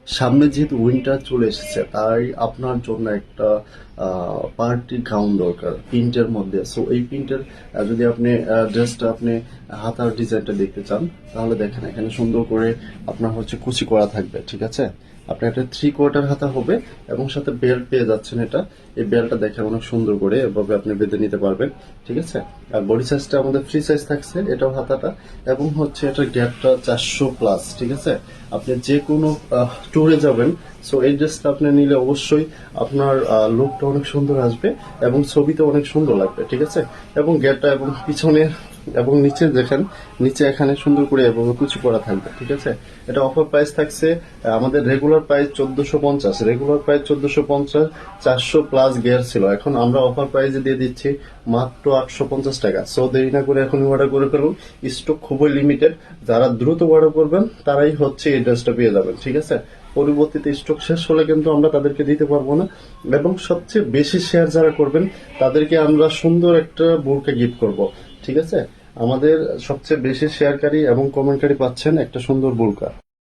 সামনে যেহেতু উইন্টার চলে এসেছে, তাই আপনার জন্য একটা পার্টি গাউন দরকার প্রিন্টের মধ্যে। সো এই প্রিন্টের যদি আপনি ড্রেসটা আপনি হাতার ডিজাইনটা দেখতে চান, তাহলে দেখেন এখানে সুন্দর করে আপনার হচ্ছে কুচি করা থাকবে, ঠিক আছে। আপনার একটা 3/4 হাতা হবে এবং সাথে বেল্ট পেয়ে যাচ্ছেন। এটা এই বেল্টটা দেখেন অনেক সুন্দর করে এভাবে আপনি বেঁধে নিতে পারবেন, ঠিক আছে। আর বডি সাইজটা আমাদের ফ্রি সাইজ থাকছে, এটাও হাতাটা, এবং হচ্ছে এটার গ্যাপটা 400+, ঠিক আছে। আপনি যে কোনো ট্যুরে যাবেন, সো এই ড্রেসটা আপনি নিলে অবশ্যই আপনার লুকটা অনেক সুন্দর আসবে এবং ছবিতে অনেক সুন্দর লাগবে, ঠিক আছে। এবং গেটটা এবং পিছনে এবং নিচে দেখেন, নিচে এখানে সুন্দর করে এবং কুচি করা থাকবে, ঠিক আছে। এটা অফার প্রাইস থাকছে আমাদের regular price 1450, regular price 1450, 400+ gear ছিল। এখন আমরা অফার প্রাইসে দিয়ে দিচ্ছি মাত্র 850 টাকা। সো দেরি না করে এখন অর্ডার করে ফেলুন, স্টক খুবই লিমিটেড। যারা দ্রুত অর্ডার করবেন তারাই হচ্ছে এই ড্রেসটা পেয়ে যাবেন, ঠিক আছে। পরবর্তীতে স্টক শেষ হলে কিন্তু আমরা তাদেরকে দিতে পারবো না। এবং সবচেয়ে বেশি শেয়ার যারা করবেন তাদেরকে আমরা সুন্দর একটা বোরকা গিফট করব, ঠিক আছে। আমাদের সবচেয়ে বেশি শেয়ারকারী এবং কমেন্টকারী পাচ্ছেন একটা সুন্দর বোরকা।